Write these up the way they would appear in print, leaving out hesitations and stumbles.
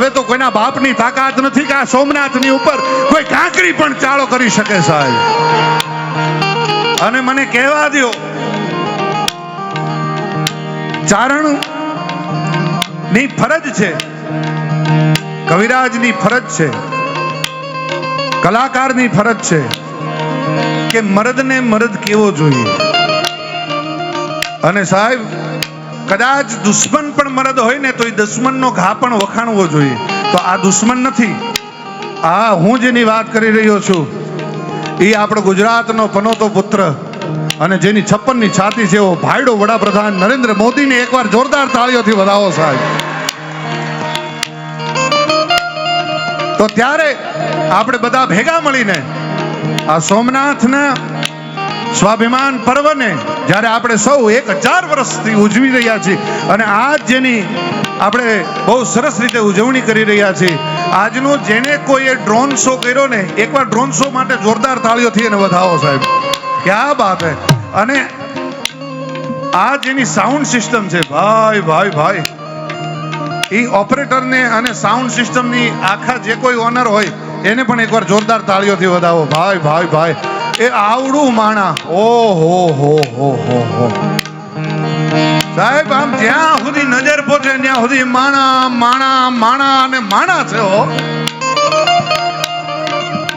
હવે તો કોઈના બાપની તાકાત નથી કે આ સોમનાથની ઉપર કોઈ કાંકરી પણ ચાળો કરી શકે સાહેબ. અને મને કહેવા દો, ચારણ ની ફરજ છે, કવિરાજની ફરજ છે, કલાકારની ફરજ છે કે મરદને મરદ કેવો જોઈએ. અને સાહેબ કદાચ દુશ્મન પણ મરદ હોય ને તો એ દુશ્મનનો ઘા પણ વખાણવો જોઈએ. તો આ દુશ્મન નથી, આ હું જેની વાત કરી રહ્યો છું એ આપણો ગુજરાતનો પનોતો પુત્ર અને જેની 56 ની છાતી છે એવો ભાઈડો વડાપ્રધાન નરેન્દ્ર મોદીને એકવાર જોરદાર તાળીઓથી વધાવો સાહેબ. તો ત્યારે આપણે બધા ભેગા મળીને આ સોમનાથના સ્વાભિમાન પર્વને જ્યારે આપણે સૌ 1000 વર્ષથી ઉજવી રહ્યા છીએ અને આજ જેની આપણે બહુ સરસ રીતે ઉજવણી કરી રહ્યા છીએ, આજનો જેને કોઈએ ડ્રોન શો કર્યો ને એકવાર ડ્રોન શો માટે જોરદાર તાળીઓથી એને વધાવો સાહેબ. ક્યાં બાત હે. અને આ જેની સાઉન્ડ સિસ્ટમ છે ભાઈ ભાઈ ભાઈ, એ ઓપરેટરને અને સાઉન્ડ સિસ્ટમની આખા જે કોઈ ઓનર હોય એને પણ એકવાર જોરદાર તાળીઓથી વધાવો ભાઈ ભાઈ ભાઈ. એ આવડું માણા, ઓહો હો હો હો હો સાહેબ, આમ જ્યાં સુધી નજર પહોંચે ત્યાં સુધી માણા માણા માણા અને માણા છે હો.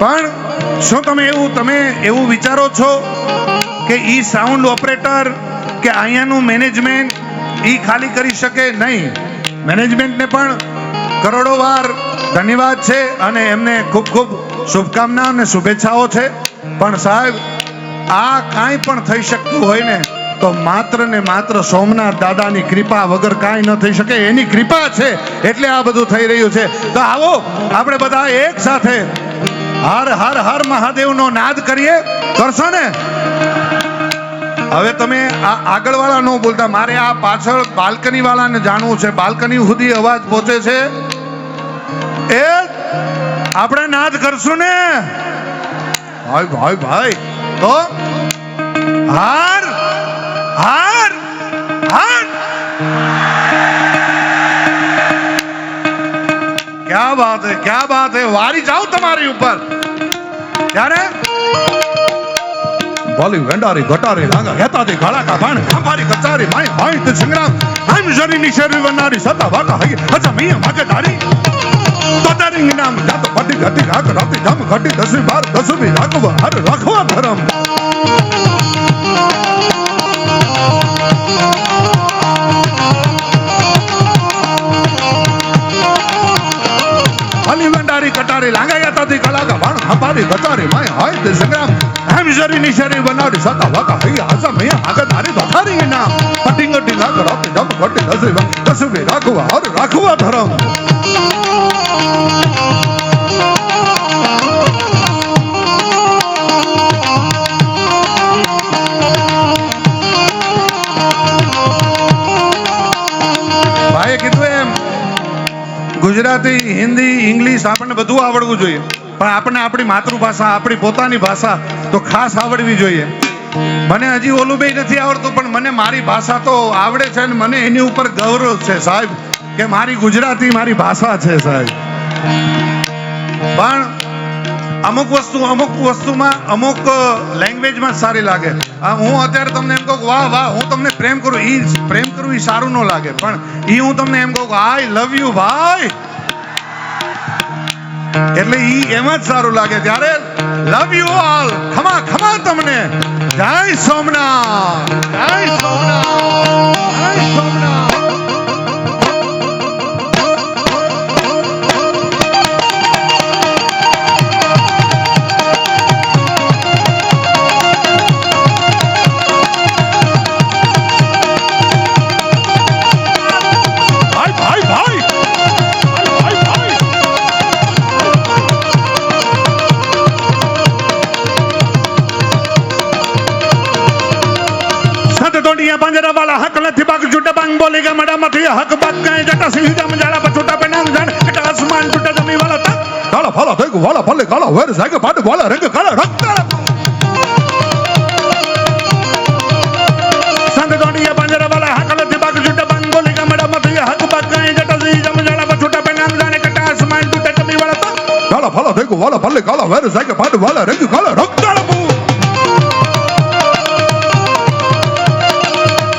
પણ શું તમે એવું વિચારો છો કે ઈ સાઉન્ડ ઓપરેટર કે અહીંયાનું મેનેજમેન્ટ ઈ ખાલી કરી શકે? નહીં, મેનેજમેન્ટને પણ કરોડો વાર ધન્યવાદ છે અને એમને ખૂબ ખૂબ શુભકામના અને શુભેચ્છાઓ છે. પણ સાહેબ આ કાંઈ પણ થઈ શકતું હોય ને તો માત્ર ને માત્ર સોમનાથ દાદાની કૃપા વગર કાંઈ ન થઈ શકે. એની કૃપા છે એટલે આ બધું થઈ રહ્યું છે. તો આવો આપણે બધા એક સાથે હર હર હર મહાદેવનો નાદ કરીએ. કરશો ને? હવે તમે આ આગળ વાળા ન બોલતા, મારે આ પાછળ બાલ્કની વાળાને જાણવું છે. બાલ્કની સુધી અવાજ પહોંચે છે એ આપણે નાદ કરશું ને ભાઈ ભાઈ ભાઈ. તો હાર હાર હાર. ક્યા બાત હે, ક્યા બાત હે. વારી જાઉં તમારી ઉપર ત્યારે બોલી વેંડારી ગટારી લાંગા હેતાથી ગાળા કા બાણ ખંભારી કચારી માય હોય તે સંગ્રામ આમ જરી ની શેરી વનારી સતા વાટા હઈ અચ્છા મી માગે ડારી તતરિંગ નામ જાત પટી ઘટી રાખ રાતી જમ ઘટી 10 12 10 બી રાખવા હર રાખવા ધરમ. અલી વેંડારી કટારી લાંગા હેતાથી ગાળા કા બાણ ખંભારી કચારી માય હોય તે સંગ્રામ આમ જરી ની શેરી વનારી સતા વાટા હઈ અચ્છા મી માગે ડારી તતરિંગ નામ પટી ઘટી રાખ રાતી જમ ઘટી 10 બી રાખવા હર રાખવા ધરમ. ભાઈએ કીધું એમ ગુજરાતી, હિન્દી, ઇંગ્લિશ આપણને બધું આવડવું જોઈએ, પણ આપણને આપણી માતૃભાષા, આપણી પોતાની ભાષા તો ખાસ આવડવી જોઈએ. મને હજી ઓલું બે નથી આવડતું, પણ મને મારી ભાષા તો આવડે છે અને મને એની ઉપર ગૌરવ છે સાહેબ કે મારી ગુજરાતી મારી ભાષા છે સાહેબ. પણ અમુક વસ્તુમાં અમુક લેંગ્વેજમાં સારી લાગે. હું અત્યારે તમને એમ કહું વાહ વાહ, હું તમને પ્રેમ કરું એ સારું ન લાગે, પણ હું તમને એમ કહું આઈ લવ યુ ભાઈ, એટલે એમાં જ સારું લાગે. ત્યારે લવ યુ ઓલ, ખમા ખમા તમને. જય સોમનાથ, જય સોમનાથ, જય સોમનાથ. पंजरा वाला हक लथी बाग झूठा बांग बोलेगा मड़ा मथी हक बाग गए जटा सिंह जम जाड़ा बछोटा पे नाम जान कटा आसमान टूटा जमी वाला था काला फला देख वाला फले काला वेर जाके पाट वाला रंग काला रक्ता संग दोड़िया पंजरा वाला हक लथी बाग झूठा बांग बोलेगा मड़ा मथी हक बाग गए जटा सिंह जम जाड़ा बछोटा पे नाम जाने कटा વાલા ભલે કાલા વેર સાકે પાડ વાલા રંગ કાલા રક્તાળ બુ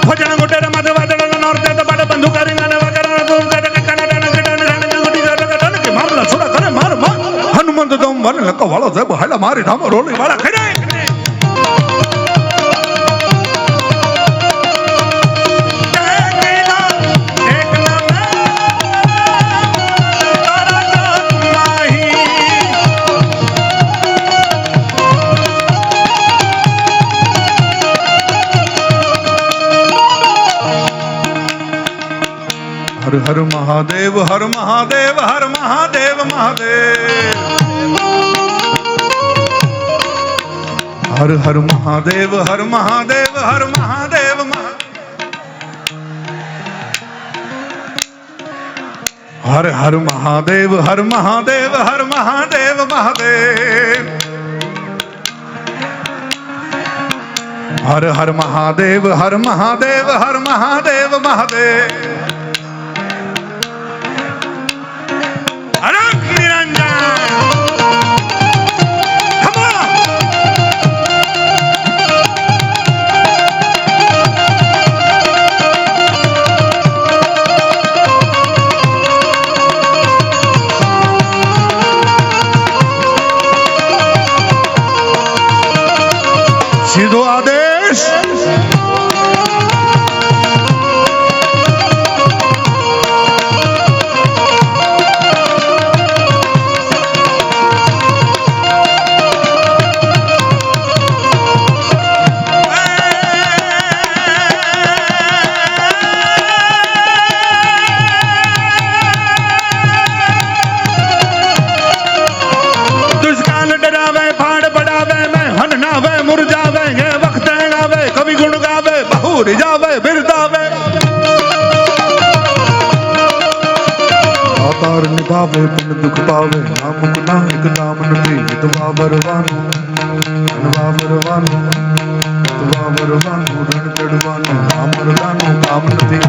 ભજન ગોટેર માથે વાદળ નોરતે તો પાડ બંધુ કરી નાને વગર તો કડક કનાડા કડાને રાણે ગોટી કડક કે મામલા છોડા કરે માર હનુમંત તો મને લક વાળો સાહેબ હાલા મારી ધામ રોલી વાળા ખરે हर हर महादेव हर महादेव हर महादेव महादेव हर हर महादेव हर महादेव हर महादेव हर हर महादेव हर महादेव हर महादेव महादेव हर हर महादेव हर महादेव हर महादेव महादेव सीधो आदेश दुष्काल डरावे फाड़ बढ़ावे मैं हन नावे मुरझावे रिजावे बिरदावे आकार निभावे पुन दुख पावे नामुक नायक दामन पे दुआ बरवानो रण चढ़वानो अमरदानो काम नथी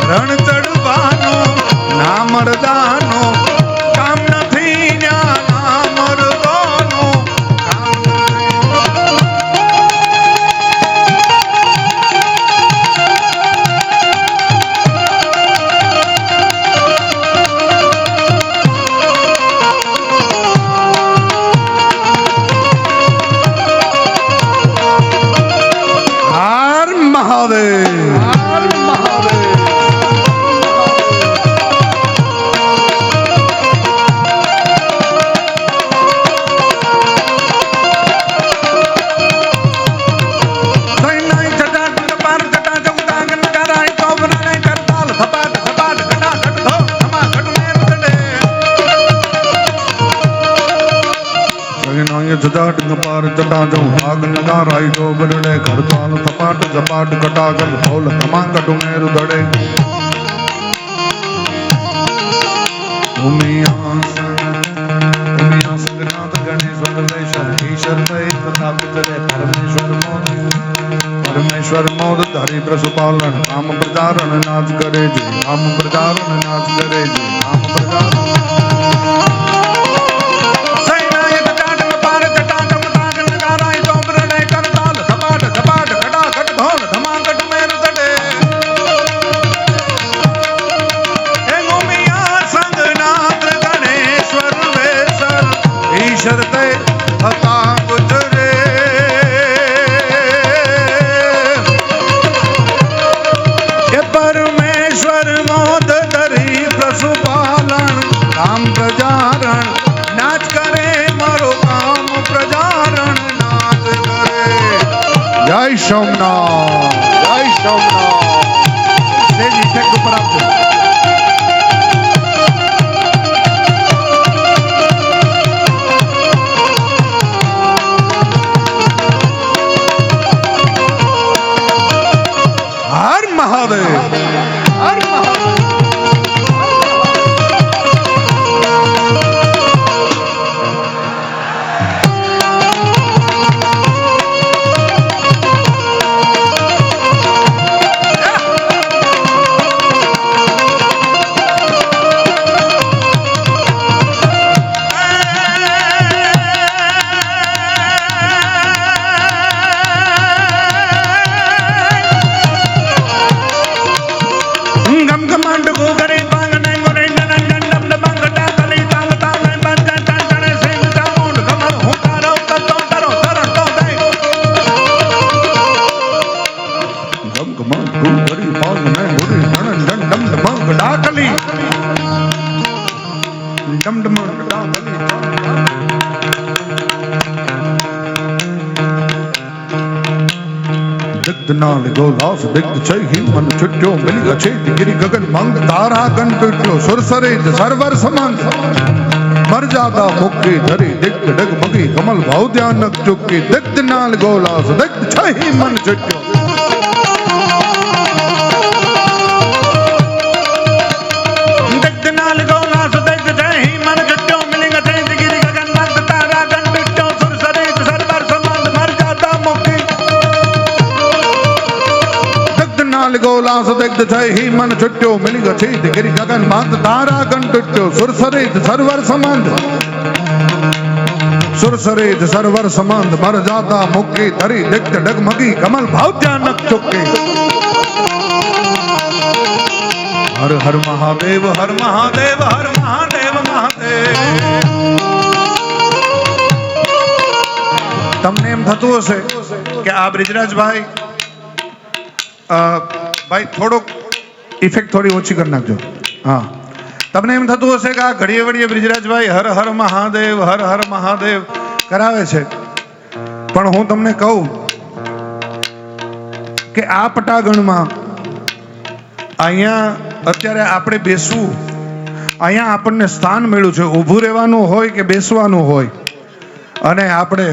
रण चढ़वानो नामरदानो काम नथी जटाट कपार जटा जो आग लगा राई दो बड़े घर ताल थपाट जपाट कटागल होल तमांग डुमेरु दड़े उमिया संगनाथ गणेश्वर वेशर ईश्वर तय तथा पितरे परमेश्वर मोद धरि प्रसुपालन नाम प्रचारण नाच करे जी नाम प्रचारण नाच करे जी नाम प्रचारण परमेश्वर मोद धरी प्रसुपालन काम प्रजारण नाच करे मारो काम प्रजारण नाच करे जय सोमनाथ जय सोमनाथ से इफेक्ट ऊपर आपको हर महादेव हर महादेव મંગ ગુરી પગ ને ગુરી મણ ડમ ડમ મંગ ડાકલી ડમ ડમ ડાકલી દિગ્ધનાલ ગોલાસ દિગ્ધ છે હિમ મન છુટ્યો મિલી ગછે ગિરી ગગન મંગ તારા ગણ ટૂટ્યો સુરસરે સરવર સમંગ મરજાદા મુક્કી ધરી દિગ્ધ ડગમગી કમલ ભાવ ધ્યાન ચુક્કી દિગ્ધનાલ ગોલાસ દિગ્ધ છે હિમ મન છુટ્યો દિગ્ધનાલ ગોલાસ દિગ્ધ છે હિમ મન છુટ્યો મિલી ગછે ગિરી ગગન મંગ તારા ગણ ટૂટ્યો સુરસરે સરવર સમંગ મરજાદા મુક્કી ગોલાસ દિગ્ધ છે હિમ મન છુટ્યો મિલી ગછી ગિરી ગગન મંદ તારા ગણ ટૂટ્યો સુરસરિત સરવર સમંદ સુરસરિત સરવર સમંદ મર જાતા મુક્કી ધરી દિગ્ધ ડગમગી કમલ ભાવ ધ્યાનક ચુક્કી હર હર મહાદેવ હર મહાદેવ હર મહાદેવ મહાદેવ. તમને એમ થતું હશે કે આ બ્રિજરાજભાઈ ભાઈ થોડોક ઇફેક્ટ થોડી ઓછી કરી નાખજો. હા, તમને એમ થતું હશે કે આ ઘડીએ વળીએ બ્રિજરાજભાઈ હર હર મહાદેવ હર હર મહાદેવ કરાવે છે, પણ હું તમને કહું કે આ પટાગણમાં અહીંયા અત્યારે આપણે બેસવું, અહીંયા આપણને સ્થાન મળ્યું છે. ઊભું રહેવાનું હોય કે બેસવાનું હોય, અને આપણે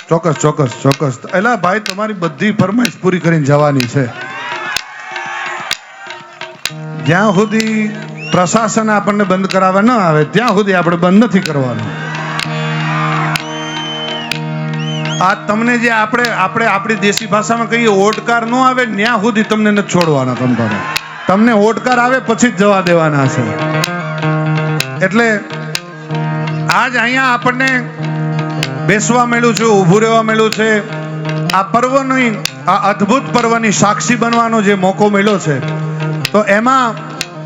ચોક્કસ ચોક્કસ ચોક્કસ એલા ભાઈ તમારી બધી ફરમાઈશ પૂરી કરીને જવાની છે. જ્યાં સુધી પ્રશાસન આપણને બંધ કરાવવા ન આવે ત્યાં સુધી આપણે બંધ નથી કરવાનું. આ તમને જે આપણે આપણી દેશી ભાષામાં કહીએ ઓડકાર ન આવે ત્યાં સુધી તમને નથી છોડવાના. તમને ઓડકાર આવે પછી જ જવા દેવાના છે. એટલે આજ અહીંયા આપણને બેસવા મળ્યું છે, ઊભું રહેવા મળ્યું છે. આ પર્વની, આ અદ્ભુત પર્વની સાક્ષી બનવાનો જે મોકો મળ્યો છે, તો એમાં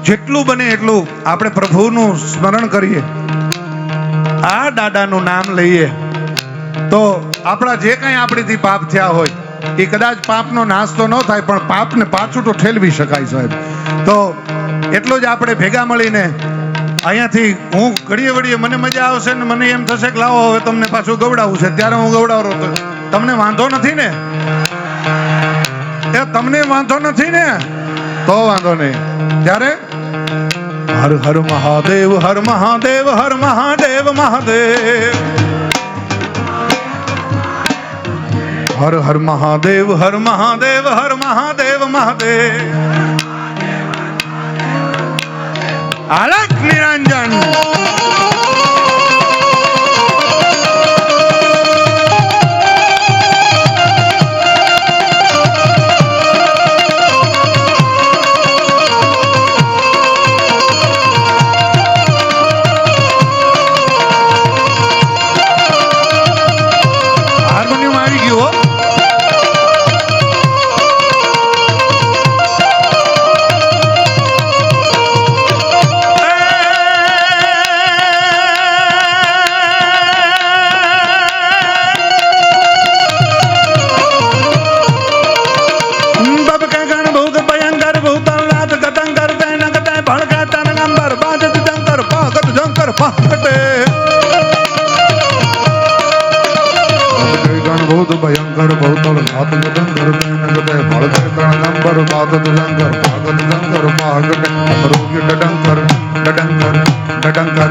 જેટલું બને એટલું આપણે પ્રભુનું સ્મરણ કરીએ, આ દાદાનું નામ લઈએ, તો આપણા જે કંઈ આપણીથી પાપ થયા હોય એ કદાચ પાપનો નાશ તો ન થાય, પણ પાપને પાછું તો ઠેલવી શકાય સાહેબ. તો એટલું જ આપણે ભેગા મળીને અહીંયાથી હું ઘડીએ વળીએ મને મજા આવશે ને મને એમ થશે કે લાવો હવે તમને પાછું ગવડાવવું છે, ત્યારે હું ગવડાવરો. તમને વાંધો નથી ને? એ તમને વાંધો નથી ને? તો વાંધો નહીં. ત્યારે હર હર મહાદેવ હર મહાદેવ હર મહાદેવ મહાદેવ હર હર મહાદેવ હર મહાદેવ હર મહાદેવ મહાદેવ. અલખ નિરંજન ભયંકર ભૌતળ ઘાત ગદંકર નગતે ભળતે તણગંબર પાગત જંકર પાગત જંકર પાગત અમરોગ્ય ડડંકર ડડંકર ડડંકર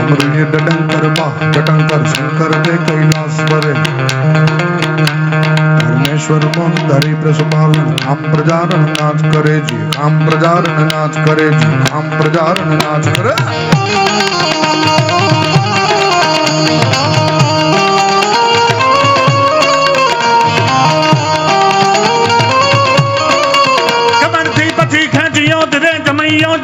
અમરોગ્ય ડડંકર પા ડડંકર શંકર દે કૈલાસ પરે પરમેશ્વર મન ધરી પ્રસપાલન આમ પ્રજારણ નાચ કરે જી, આમ પ્રજારણ નાચ કરે જી, આમ પ્રજારણ નાચ કરે.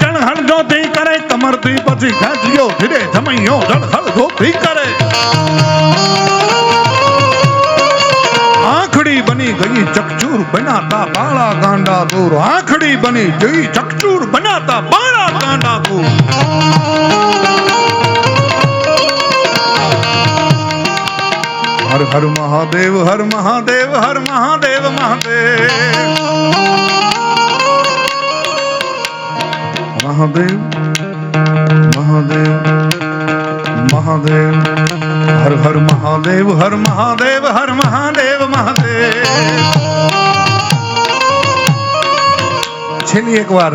જળ હળગોતી કરે કમરથી પછી ખેંચ્યો ધીરે જમૈયો જળ હળગોતી કરે. આંખડી બની ગઈ ચકચૂર બનાતા બાળા ગાંડા દૂર, આંખડી બની ગઈ ચકચૂર બનાતા બાળા ગાંડા દૂર. હર હર મહાદેવ હર મહાદેવ હર મહાદેવ મહાદેવ મહાદેવ મહાદેવ મહાદેવ હર હર મહાદેવ હર મહાદેવ હર મહાદેવ મહાદેવ. છેલ્લી એક વાર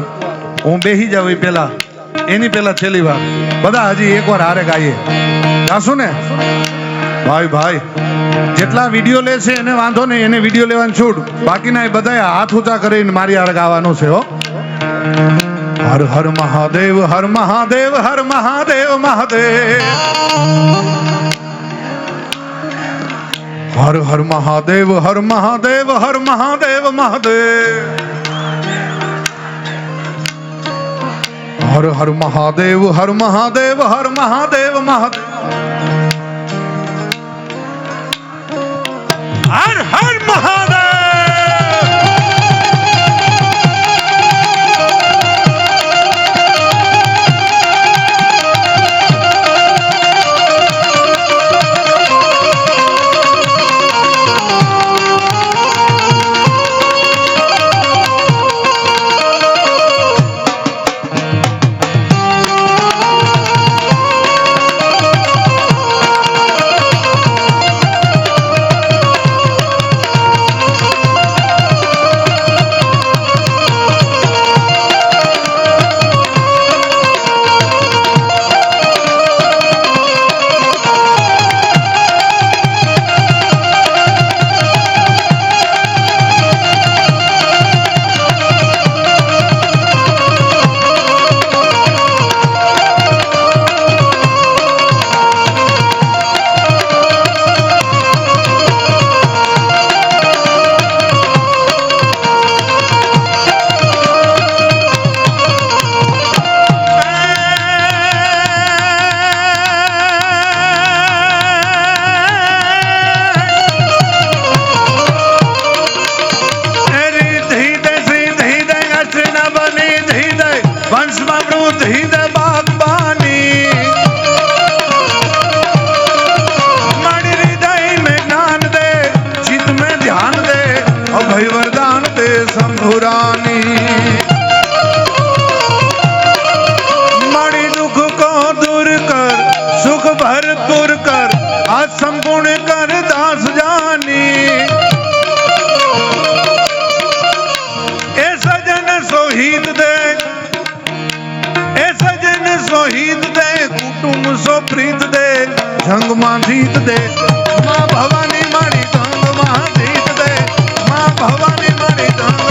હું બેહી જાવ એ પેલા એની પેલા છેલ્લી વાર બધા હજી એક વાર હારે ગાઈએ. ગાશું ને ભાઈ ભાઈ? જેટલા વિડીયો લે છે એને વાંધો નહીં, એને વિડીયો લેવાની છૂટ. બાકીના એ બધા હાથ ઊંચા કરીને મારી હારે ગાવાનું છે હો. હર હર મહાદેવ હર મહાદેવ હર મહાદેવ મહાદેવ હર હર મહાદેવ હર મહાદેવ હર મહાદેવ મહાદેવ હર હર મહાદેવ હર મહાદેવ હર મહાદેવ મહાદેવ હર હર મહાદેવ. माड़ी दुख को दूर कर, सुख भरपूर कर, आज संपूर्ण कर दास जानी. ए सजन सोहित दे, ए सजन सोहित दे, कुटुंब सो प्रीत दे, जंग मां जीत दे. मां भवानी माड़ी जंग मां जीत दे, मां भवानी माड़ी जंग